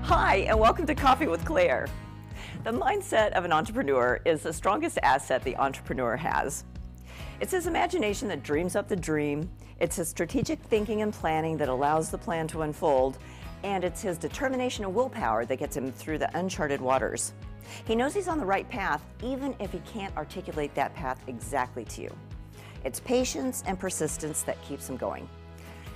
Hi, and welcome to Coffee with Claire. The mindset of an entrepreneur is the strongest asset the entrepreneur has. It's his imagination that dreams up the dream, it's his strategic thinking and planning that allows the plan to unfold, and it's his determination and willpower that gets him through the uncharted waters. He knows he's on the right path, even if he can't articulate that path exactly to you. It's patience and persistence that keeps him going.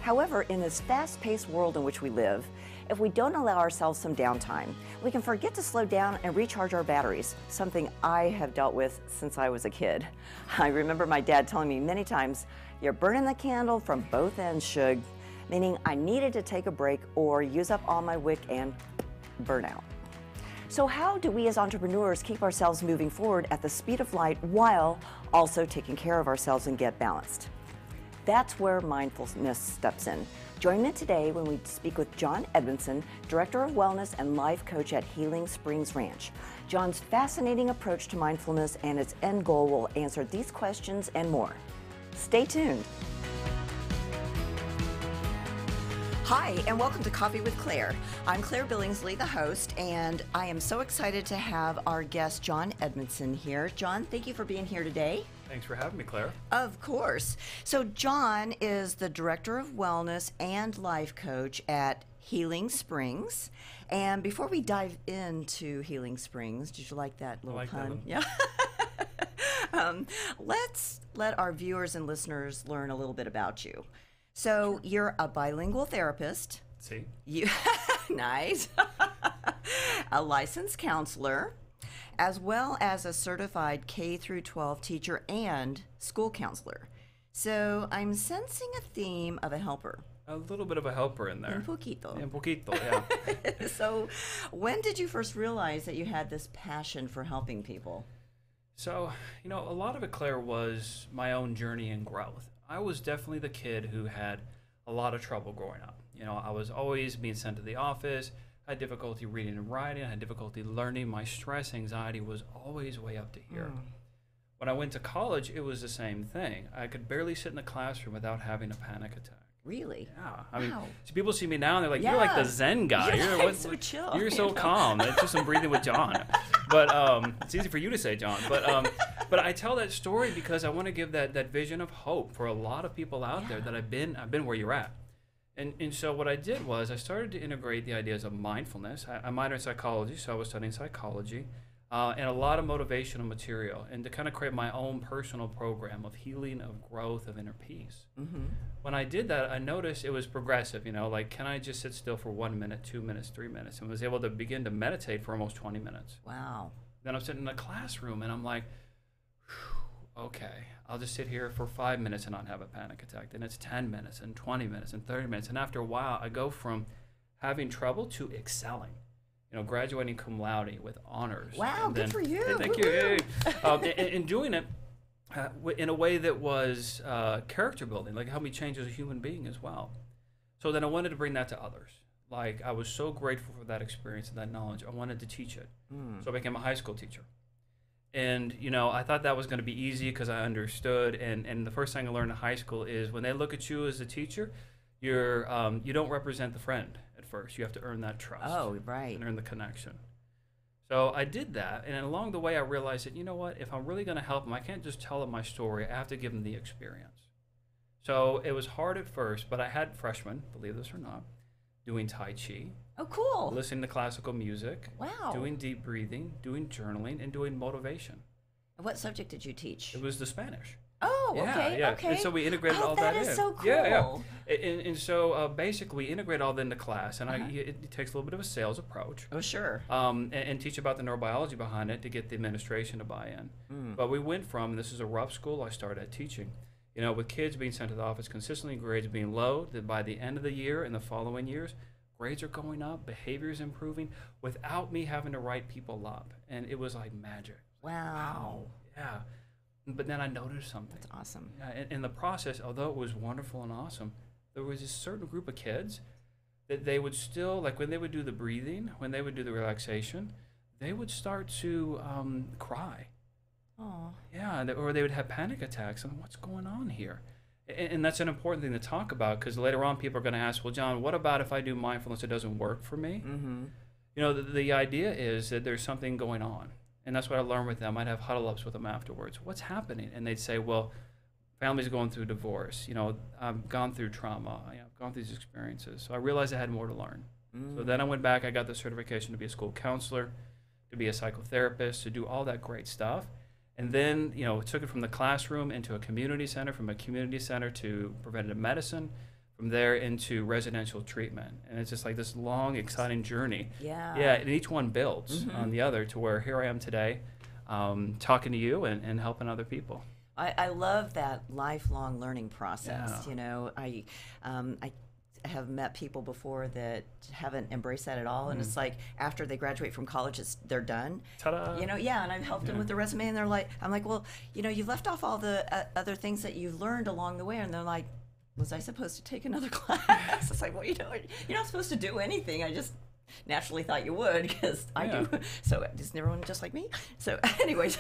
However, in this fast-paced world in which we live, if we don't allow ourselves some downtime, we can forget to slow down and recharge our batteries, something I have dealt with since I was a kid. I remember my dad telling me many times, "You're burning the candle from both ends, Shug," meaning I needed to take a break or use up all my wick and burn out. So how do we as entrepreneurs keep ourselves moving forward at the speed of light while also taking care of ourselves and get balanced? That's where mindfulness steps in. Join me today when we speak with John Edmonson, Director of Wellness and Life Coach at Healing Springs Ranch. John's fascinating approach to mindfulness and its end goal will answer these questions and more. Stay tuned. Hi, and welcome to Coffee with Claire. I'm Claire Billingsley, the host, and I am so excited to have our guest, John Edmonson, here. John, thank you for being here today. Thanks for having me, Claire. Of course. So John is the Director of Wellness and Life Coach at Healing Springs. And before we dive into Healing Springs, did you like that little pun? Yeah. Let's let our viewers and listeners learn a little bit about you. So sure. You're a bilingual therapist. See? Nice. A licensed counselor, as well as a certified K through 12 teacher and school counselor. So I'm sensing a theme of a helper. A little bit of a helper in there. Un poquito. Un poquito, yeah. So when did you first realize that you had this passion for helping people? So, a lot of it, Claire, was my own journey and growth. I was definitely the kid who had a lot of trouble growing up. I was always being sent to the office. I had difficulty reading and writing. I had difficulty learning. My stress, anxiety was always way up to here. When I went to college, it was the same thing. I could barely sit in the classroom without having a panic attack. Really? Yeah. I mean, so people see me now and they're like, "You're like the Zen guy. You're so chill. You're so calm. It's just some breathing with John." But it's easy for you to say, John. But I tell that story because I want to give that vision of hope for a lot of people out there that I've been where you're at. And so what I did was I started to integrate the ideas of mindfulness. I minored in psychology, so I was studying psychology, and a lot of motivational material, and to kind of create my own personal program of healing, of growth, of inner peace. When I did that, I noticed it was progressive, like, can I just sit still for 1 minute, 2 minutes, 3 minutes, and was able to begin to meditate for almost 20 minutes. Wow. Then I'm sitting in a classroom, and I'm like, okay, I'll just sit here for 5 minutes and not have a panic attack. Then it's 10 minutes and 20 minutes and 30 minutes. And after a while, I go from having trouble to excelling, graduating cum laude with honors. Wow, good for you. Thank you. And doing it in a way that was character building, like helped me change as a human being as well. So then I wanted to bring that to others. Like, I was so grateful for that experience and that knowledge. I wanted to teach it. So I became a high school teacher. And, I thought that was going to be easy because I understood. And the first thing I learned in high school is when they look at you as a teacher, you don't represent the friend at first. You have to earn that trust. Oh, right. And earn the connection. So I did that. And along the way, I realized that, if I'm really going to help them, I can't just tell them my story. I have to give them the experience. So it was hard at first, but I had freshmen, believe this or not, doing Tai Chi. Oh, cool. Listening to classical music. Wow. Doing deep breathing, doing journaling, and doing motivation. And what subject did you teach? It was the Spanish. Oh, okay. And so we integrated all that in. That is so cool. Yeah. And so basically we integrate all that into class, and it takes a little bit of a sales approach. Oh, sure. And teach about the neurobiology behind it to get the administration to buy in. But we went from, and this is a rough school I started at teaching, with kids being sent to the office consistently, grades being low, that by the end of the year and the following years, grades are going up, behavior is improving, without me having to write people up. And it was like magic. Wow. Yeah. But then I noticed something. That's awesome. Yeah, in the process, although it was wonderful and awesome, there was a certain group of kids that they would still, like when they would do the breathing, when they would do the relaxation, they would start to cry. Oh. Yeah, or they would have panic attacks. And what's going on here? And that's an important thing to talk about, because later on people are going to ask, well, John, what about if I do mindfulness, it doesn't work for me? You know, the idea is that there's something going on. And that's what I learned with them. I'd have huddle ups with them afterwards. What's happening? And they'd say, well, family's going through divorce. You know, I've gone through trauma. You know, I've gone through these experiences. So I realized I had more to learn. So then I went back. I got the certification to be a school counselor, to be a psychotherapist, to do all that great stuff. And then, you know, took it from the classroom into a community center, from a community center to preventative medicine, from there into residential treatment. And it's just like this long, exciting journey. Yeah. Yeah, and each one builds on the other to where here I am today, talking to you and helping other people. I love that lifelong learning process. Yeah. You know, I have met people before that haven't embraced that at all, and it's like after they graduate from college, they're done. Ta-da! You know, yeah, and I've helped them with the resume, and I'm like, well, you know, you've left off all the other things that you've learned along the way, and they're like, was I supposed to take another class? It's like, well, you know, you're not supposed to do anything. I just naturally thought you would because I do. So isn't everyone just like me? So anyways,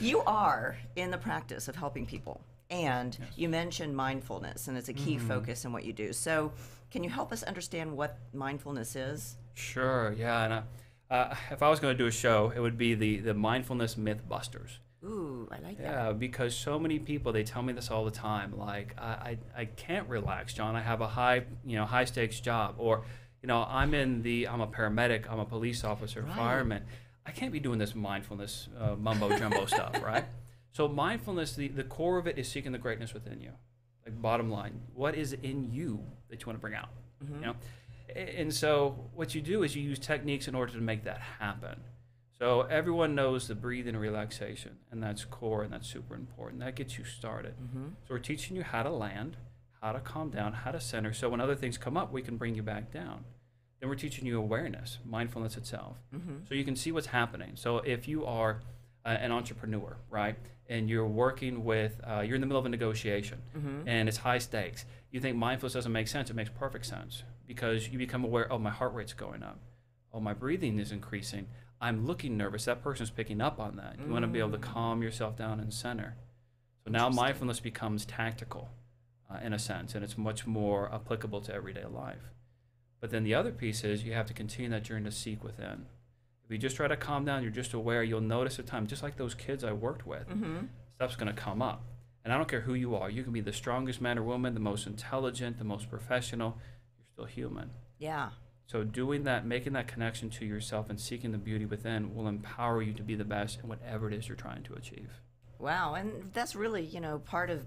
you are in the practice of helping people. And you mentioned mindfulness, and it's a key focus in what you do. So can you help us understand what mindfulness is? Sure, yeah. And if I was going to do a show, it would be the Mindfulness Mythbusters. Ooh, I like that. Yeah, because so many people, they tell me this all the time. Like, I can't relax, John. I have a high stakes job. Or, you know, I'm a paramedic, I'm a police officer, fireman. I can't be doing this mindfulness mumbo jumbo stuff, right? So mindfulness, the core of it is seeking the greatness within you. Like, bottom line, what is in you that you want to bring out? You know, and so what you do is you use techniques in order to make that happen. So everyone knows the breathing and relaxation, and that's core, and that's super important. That gets you started. So we're teaching you how to land, how to calm down, how to center, so when other things come up, we can bring you back down. Then we're teaching you awareness, mindfulness itself, so you can see what's happening. So if you are an entrepreneur, right, and you're working with, you're in the middle of a negotiation, and it's high stakes, you think mindfulness doesn't make sense. It makes perfect sense, because you become aware, oh, my heart rate's going up, oh, my breathing is increasing, I'm looking nervous, that person's picking up on that. You want to be able to calm yourself down and center. So now mindfulness becomes tactical in a sense, and it's much more applicable to everyday life. But then the other piece is you have to continue that journey to seek within. If you just try to calm down, you're just aware, you'll notice at times, just like those kids I worked with, stuff's going to come up. And I don't care who you are. You can be the strongest man or woman, the most intelligent, the most professional. You're still human. Yeah. So doing that, making that connection to yourself and seeking the beauty within will empower you to be the best in whatever it is you're trying to achieve. Wow, and that's really, you know, part of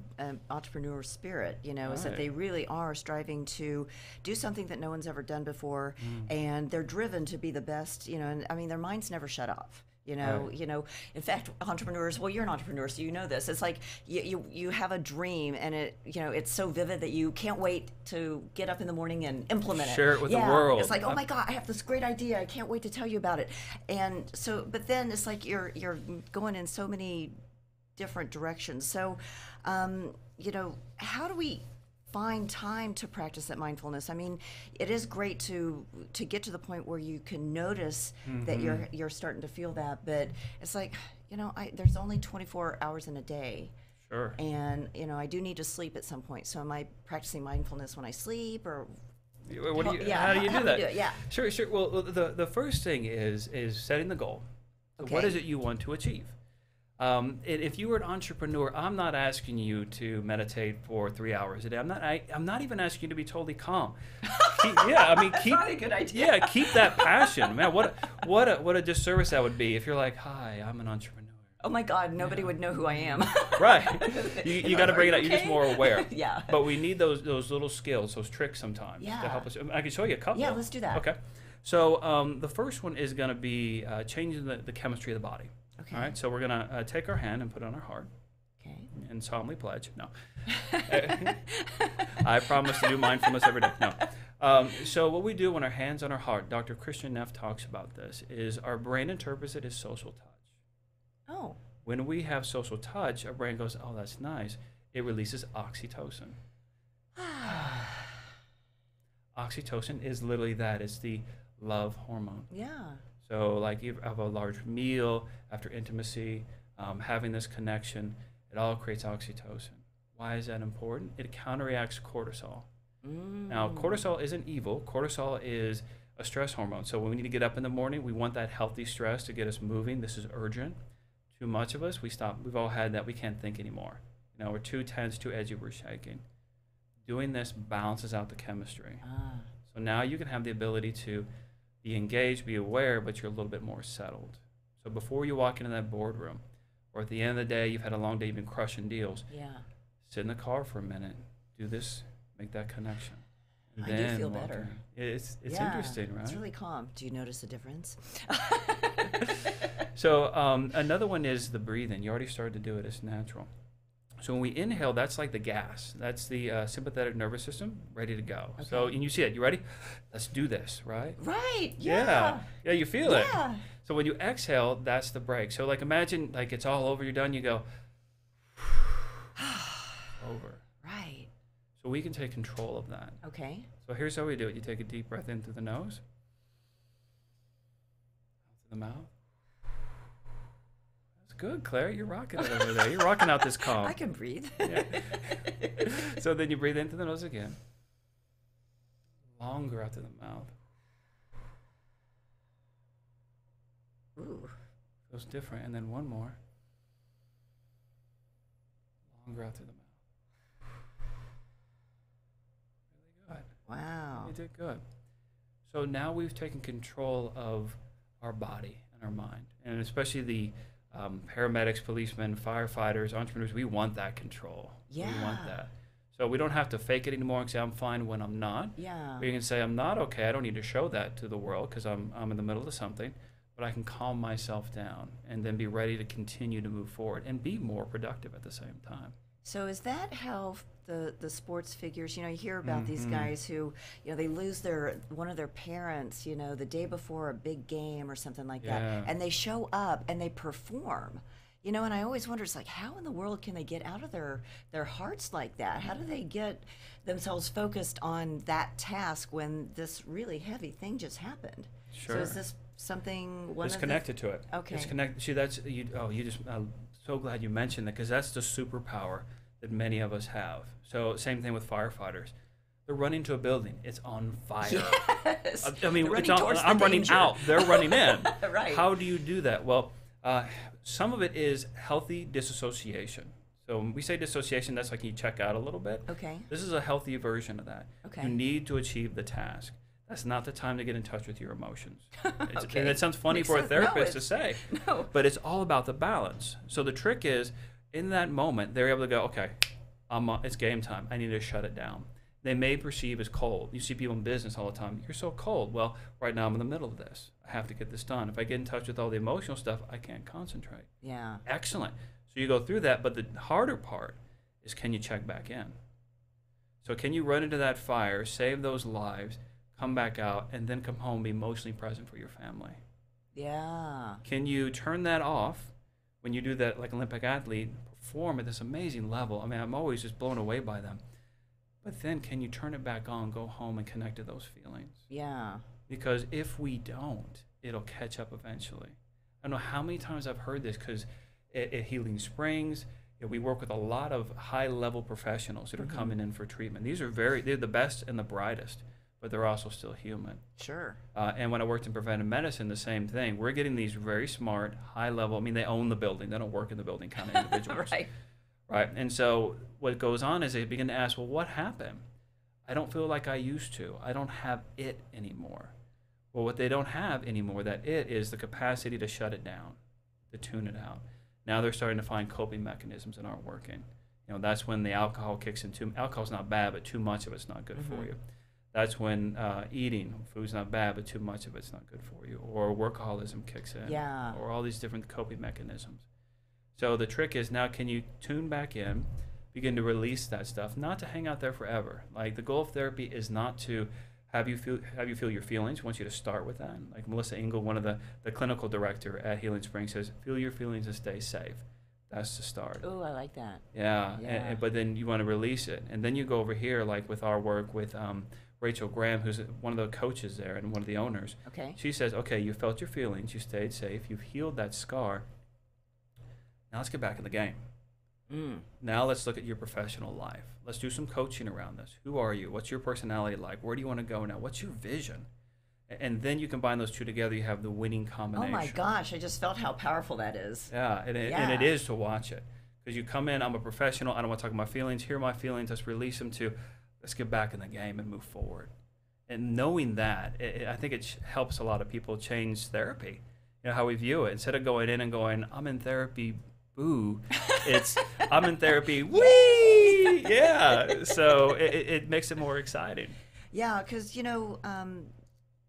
entrepreneur spirit, you know, is that they really are striving to do something that no one's ever done before, and they're driven to be the best, you know, and I mean, their minds never shut off. You know, in fact, entrepreneurs, well, you're an entrepreneur, so you know this. It's like you have a dream, and it's so vivid that you can't wait to get up in the morning and implement it. Share it with the world. It's like, oh my God, I have this great idea. I can't wait to tell you about it. And so, but then it's like you're going in so many different directions. So, you know, how do we find time to practice that mindfulness? I mean, it is great to get to the point where you can notice that you're starting to feel that, but it's like, you know, there's only 24 hours in a day. Sure. And, you know, I do need to sleep at some point. So am I practicing mindfulness when I sleep, or how do you do that? Yeah. Sure. Well, the first thing is setting the goal. So what is it you want to achieve? If you were an entrepreneur, I'm not asking you to meditate for 3 hours a day. I'm not even asking you to be totally calm. Keep probably a good idea. Yeah, keep that passion, man. What a disservice that would be if you're like, hi, I'm an entrepreneur. Oh my God, nobody would know who I am. Right. You got to bring it out. You're just more aware. Yeah. But we need those little skills, those tricks sometimes to help us. I can show you a couple. Yeah, let's do that. Okay. So the first one is going to be changing the chemistry of the body. Okay. All right, so we're going to take our hand and put it on our heart. Okay. And solemnly pledge. No. I promise to do mindfulness every day. No. So what we do when our hand's on our heart, Dr. Christian Neff talks about this, is our brain interprets it as social touch. Oh. When we have social touch, our brain goes, oh, that's nice. It releases oxytocin. Oxytocin is literally that. It's the love hormone. Yeah. So like you have a large meal, after intimacy, having this connection, it all creates oxytocin. Why is that important? It counteracts cortisol. Now, cortisol isn't evil. Cortisol is a stress hormone. So when we need to get up in the morning, we want that healthy stress to get us moving. This is urgent. Too much of us, we stop. We've all had that. We can't think anymore. You know, we're too tense, too edgy, we're shaking. Doing this balances out the chemistry. So now you can have the ability to be engaged, be aware, but you're a little bit more settled. So before you walk into that boardroom, or at the end of the day, you've had a long day, you've been crushing deals. Yeah. Sit in the car for a minute. Do this. Make that connection. And I do feel better. It's yeah, interesting, right? It's really calm. Do you notice a difference? So another one is the breathing. You already started to do it. It's natural. So when we inhale, that's like the gas. That's the sympathetic nervous system ready to go. Okay. So, and you see it. You ready? Let's do this, right? Right. Yeah. Yeah, you feel it. Yeah. So when you exhale, that's the break. So like imagine like it's all over, you're done, you go over. Right. So we can take control of that. Okay. So here's how we do it. You take a deep breath in through the nose, out through the mouth. That's good, Claire. You're rocking it over there. You're rocking out this calm. I can breathe. Yeah. So then you breathe in through the nose again. Longer out through the mouth. Ooh. Feels different. And then one more. Longer out through the mouth. Really good. Wow. You did good. So now we've taken control of our body and our mind. And especially the paramedics, policemen, firefighters, entrepreneurs, we want that control. Yeah. We want that. So we don't have to fake it anymore and say I'm fine when I'm not. Yeah. We can say I'm not okay. I don't need to show that to the world because I'm in the middle of something. But I can calm myself down and then be ready to continue to move forward and be more productive at the same time. So is that how the sports figures, you hear about these guys who, they lose one of their parents, the day before a big game or something like that, and they show up and they perform, and I always wonder, it's like, how in the world can they get out of their hearts like that? How do they get themselves focused on that task when this really heavy thing just happened? Sure. So is this something it's connected to it. Okay. It's connected. See, that's you. Oh, you just. I'm so glad you mentioned that because that's the superpower that many of us have. So same thing with firefighters. They're running to a building. It's on fire. Yes. I mean, They're it's running on, towards I'm the running danger. out. They're running in. Right. How do you do that? Well, some of it is healthy disassociation. So when we say dissociation, that's like you check out a little bit. Okay. This is a healthy version of that. Okay. You need to achieve the task. That's not the time to get in touch with your emotions. Okay. And it sounds funny Makes for a sense. therapist No, to say, no. but it's all about the balance. So the trick is, in that moment, they're able to go, okay, it's game time. I need to shut it down. They may perceive as cold. You see people in business all the time. You're so cold. Well, right now I'm in the middle of this. I have to get this done. If I get in touch with all the emotional stuff, I can't concentrate. Yeah. Excellent. So you go through that, but the harder part is, can you check back in? So can you run into that fire, save those lives, come back out, and then come home, be emotionally present for your family? Yeah. Can you turn that off when you do that, like an Olympic athlete, perform at this amazing level? I mean, I'm always just blown away by them. But then can you turn it back on, go home and connect to those feelings? Yeah. Because if we don't, it'll catch up eventually. I don't know how many times I've heard this because at Healing Springs, we work with a lot of high-level professionals that are coming in for treatment. They're the best and the brightest, but they're also still human. Sure. And when I worked in preventive medicine, the same thing. We're getting these very smart, high-level, I mean, they own the building. They don't work in the building kind of individuals. Right. Right. And so what goes on is they begin to ask, well, what happened? I don't feel like I used to. I don't have it anymore. Well, what they don't have anymore, that it is the capacity to shut it down, to tune it out. Now they're starting to find coping mechanisms that aren't working. That's when the alcohol kicks in. Alcohol's not bad, but too much of it's not good for you. That's when eating food's not bad, but too much of it's not good for you. Or workaholism kicks in. Yeah. Or all these different coping mechanisms. So the trick is now, can you tune back in, begin to release that stuff, not to hang out there forever. Like the goal of therapy is not to have you feel your feelings. We want you to start with that. Like Melissa Engel, one of the clinical director at Healing Springs, says, feel your feelings and stay safe. That's the start. Oh, I like that. Yeah. Yeah. But then you want to release it. And then you go over here, like with our work with Rachel Graham, who's one of the coaches there and one of the owners. Okay. She says, okay, you felt your feelings, you stayed safe, you've healed that scar. Now let's get back in the game. Now let's look at your professional life. Let's do some coaching around this. Who are you? What's your personality like? Where do you want to go now? What's your vision? And then you combine those two together, you have the winning Oh combination. my gosh, I just felt how powerful that is. Yeah, and it is to watch it. Because you come in, I'm a professional, I don't want to talk about my feelings, hear my feelings, let's release them to, let's get back in the game and move forward. And knowing that, I think it helps a lot of people change therapy. You know, how we view it. Instead of going in and going, I'm in therapy, boo, it's, I'm in therapy, wee! Yeah, so it makes it more exciting. Yeah, because, you know,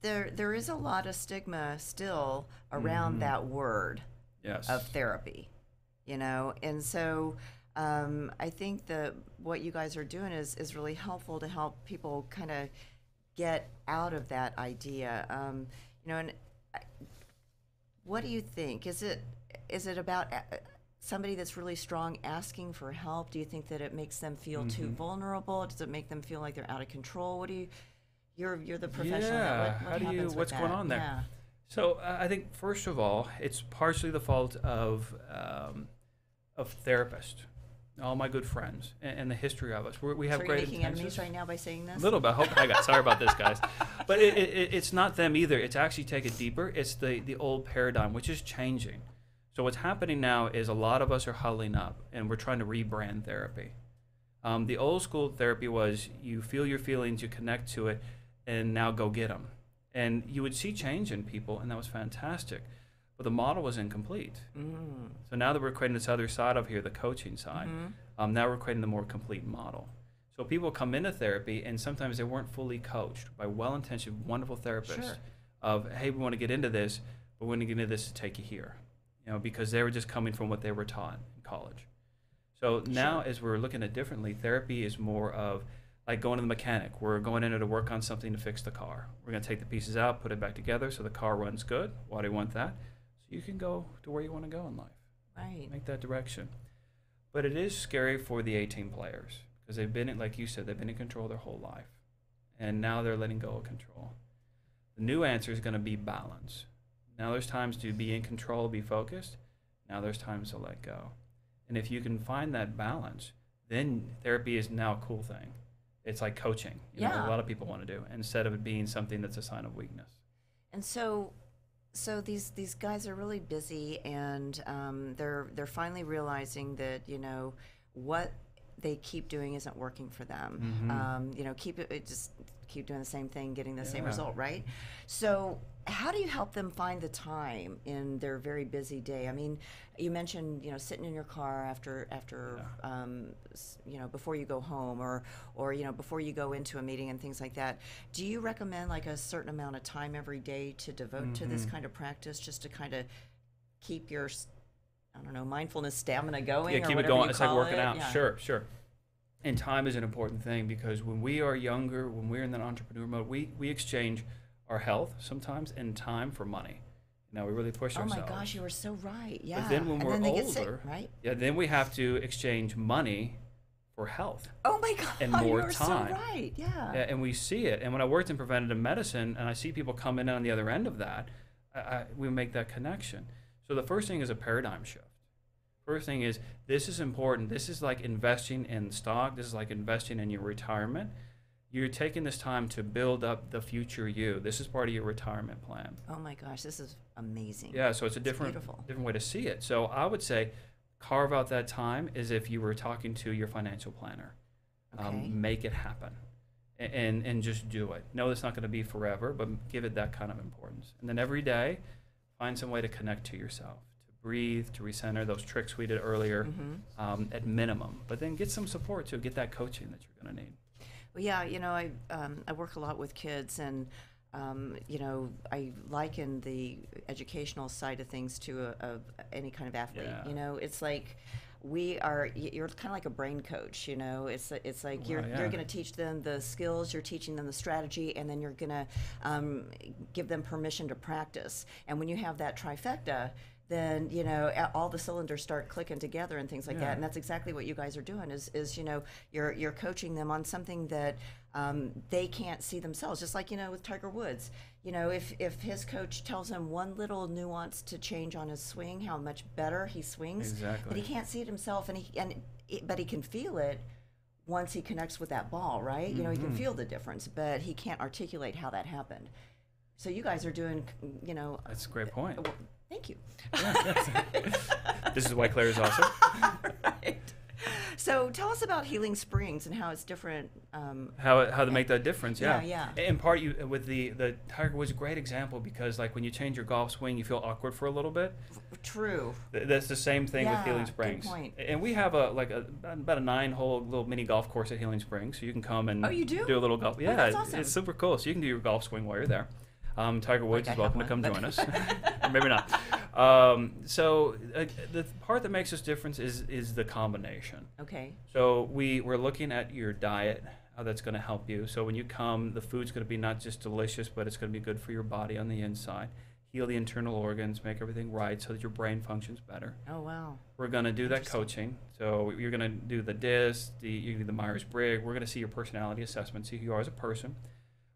there is a lot of stigma still around that word of therapy, you know, and so I think that what you guys are doing is really helpful to help people kind of get out of that idea. You know, and what do you think? Is it about somebody that's really strong asking for help? Do you think that it makes them feel too vulnerable? Does it make them feel like they're out of control? What do you? You're the professional. Yeah. What's going on there? Yeah. So I think first of all, it's partially the fault of therapists, all my good friends, and the history of us. We have so great you're making intentions. enemies right now by saying this? A little bit. Sorry about this, guys. But it's not them either. It's actually take it deeper. It's the old paradigm, which is changing. So what's happening now is a lot of us are huddling up, and we're trying to rebrand therapy. The old school therapy was you feel your feelings, you connect to it, and now go get them. And you would see change in people, and that was fantastic. But the model was incomplete. So now that we're creating this other side of here, the coaching side, now we're creating the more complete model. So people come into therapy, and sometimes they weren't fully coached by well-intentioned, wonderful therapists of, hey, we want to get into this, but we want to get into this to take you here. You know, because they were just coming from what they were taught in college. So now as we're looking at it differently, therapy is more of like going to the mechanic. We're going in there to work on something to fix the car. We're going to take the pieces out, put it back together so the car runs good. Why do you want that? So you can go to where you want to go in life. Right. Make that direction. But it is scary for the 18 players because they've been, like you said, they've been in control their whole life. And now they're letting go of control. The new answer is going to be balance. Now there's times to be in control, be focused. Now there's times to let go. And if you can find that balance, then therapy is now a cool thing. It's like coaching, you know, a lot of people want to do, instead of it being something that's a sign of weakness. And so these guys are really busy, and they're finally realizing that, you know, what they keep doing isn't working for them. You know, just keep doing the same thing, getting the same result, right? So how do you help them find the time in their very busy day? I mean, you mentioned, you know, sitting in your car after you know, before you go home, or you know, before you go into a meeting and things like that. Do you recommend like a certain amount of time every day to devote to this kind of practice, just to kind of keep your, I don't know, mindfulness stamina going? Yeah, keep it going. It's like working out. Yeah. Sure. And time is an important thing, because when we are younger, when we're in that entrepreneur mode, we exchange our health sometimes and time for money. Now we really push ourselves. Oh my gosh, you were so right. Yeah. But then when we're they older, get sick, right? Yeah, then we have to exchange money for health. Oh my God, and more you were time. so right. Yeah. And we see it. And when I worked in preventative medicine, and I see people come in on the other end of that, we make that connection. So the first thing is a paradigm shift. First thing is, this is important. This is like investing in stock. This is like investing in your retirement. You're taking this time to build up the future you. This is part of your retirement plan. Oh my gosh, this is amazing. Yeah, so it's a different way to see it. So I would say carve out that time as if you were talking to your financial planner. Okay. Make it happen, and just do it. No, it's not going to be forever, but give it that kind of importance. And then every day, find some way to connect to yourself, to breathe, to recenter, those tricks we did earlier, at minimum. But then get some support to get that coaching that you're going to need. Well, yeah, you know, I work a lot with kids, and you know, I liken the educational side of things to any kind of athlete. Yeah. You know, it's like you're kind of like a brain coach. You know, it's like you're going to teach them the skills, you're teaching them the strategy, and then you're going to give them permission to practice. And when you have that trifecta, then, you know, all the cylinders start clicking together and things like that. And that's exactly what you guys are doing is you know, you're coaching them on something that they can't see themselves. Just like, you know, with Tiger Woods, you know, if his coach tells him one little nuance to change on his swing, how much better he swings, but he can't see it himself, but he can feel it once he connects with that ball, right? You know, he can feel the difference, but he can't articulate how that happened. So you guys are doing, you know. That's a great point. Well, thank you. This is why Claire is awesome. Right. So tell us about Healing Springs and how it's different. How to make that difference, yeah. Yeah. In part, with the Tiger Woods, a great example, because like when you change your golf swing, you feel awkward for a little bit. True. That's the same thing with Healing Springs. Good point. And we have about a 9-hole little mini golf course at Healing Springs, so you can come and you do a little golf. Yeah, that's awesome. It's super cool. So you can do your golf swing while you're there. Tiger Woods is welcome to come join us, or maybe not. So the part that makes us different is the combination. Okay. So we're looking at your diet, how that's going to help you. So when you come, the food's going to be not just delicious, but it's going to be good for your body on the inside. Heal the internal organs, make everything right so that your brain functions better. Oh, wow. We're going to do that coaching. So you're going to do the DISC, you do the Myers-Briggs. We're going to see your personality assessment, see who you are as a person.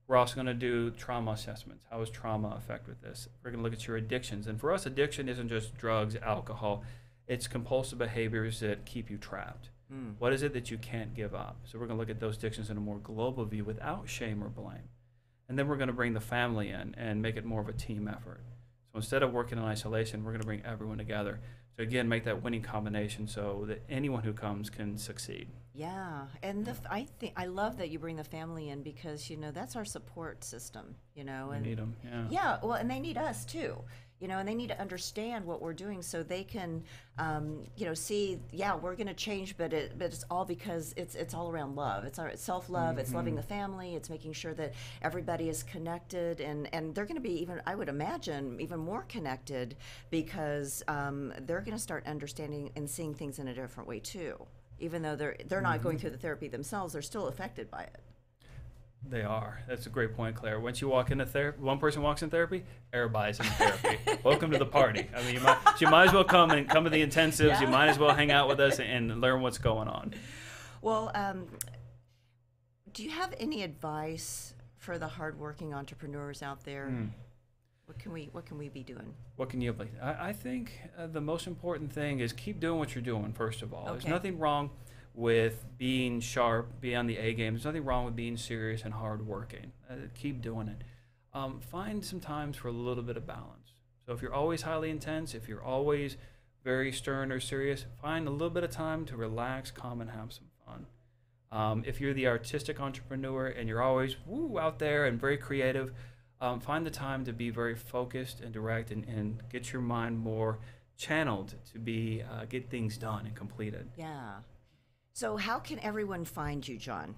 We're also going to do trauma assessments. How does trauma affect with this? We're going to look at your addictions. And for us, addiction isn't just drugs, alcohol. It's compulsive behaviors that keep you trapped. What is it that you can't give up? So we're going to look at those addictions in a more global view without shame or blame. And then we're going to bring the family in and make it more of a team effort. So instead of working in isolation, we're going to bring everyone together. So again, make that winning combination so that anyone who comes can succeed. Yeah, and I love that you bring the family in, because that's our support system. And We need them. Yeah. Yeah, well, and they need us too. And they need to understand what we're doing so they can, see. Yeah, we're going to change, but it's all because it's all around love. It's our self-love. It's loving the family. It's making sure that everybody is connected, and they're going to be even, I would imagine, even more connected, because they're going to start understanding and seeing things in a different way too. Even though they're not going through the therapy themselves, they're still affected by it. They are. That's a great point, Claire. Once you walk into therapy, one person walks in therapy, everybody's in therapy. Welcome to the party. I mean, you might as well come to the intensives. Yeah. You might as well hang out with us and learn what's going on. Well, do you have any advice for the hardworking entrepreneurs out there? What can we be doing? What can you be? I think the most important thing is keep doing what you're doing, first of all. Okay. There's nothing wrong with being sharp, be on the A game. There's nothing wrong with being serious and hardworking. Keep doing it. Find some times for a little bit of balance. So if you're always highly intense, if you're always very stern or serious, find a little bit of time to relax, calm, and have some fun. If you're the artistic entrepreneur and you're always out there and very creative, find the time to be very focused and direct and get your mind more channeled to get things done and completed. Yeah. So how can everyone find you, John?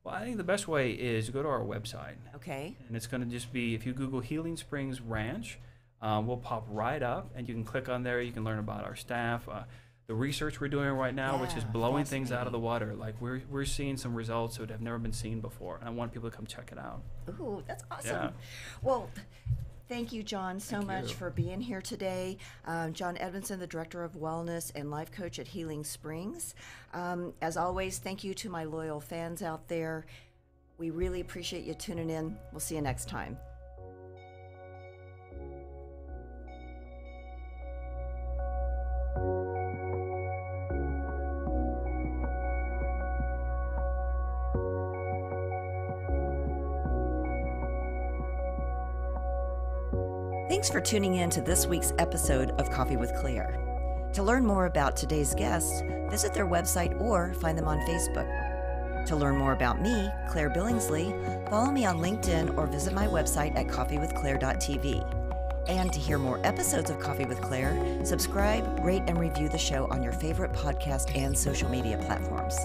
Well, I think the best way is to go to our website. Okay. And it's going to just be, if you Google Healing Springs Ranch, we'll pop right up, and you can click on there. You can learn about our staff, the research we're doing right now, which is blowing things out of the water. Like we're seeing some results that have never been seen before, and I want people to come check it out. Ooh, that's awesome. Yeah. Well, thank you, John, so Thank much you. for being here today. John Edmonson, the Director of Wellness and Life Coach at Healing Springs. As always, thank you to my loyal fans out there. We really appreciate you tuning in. We'll see you next time. Thanks for tuning in to this week's episode of Coffee with Claire. To learn more about today's guests, visit their website or find them on Facebook. To learn more about me, Claire Billingsley, follow me on LinkedIn or visit my website at coffeewithclaire.tv. And to hear more episodes of Coffee with Claire, subscribe, rate, and review the show on your favorite podcast and social media platforms.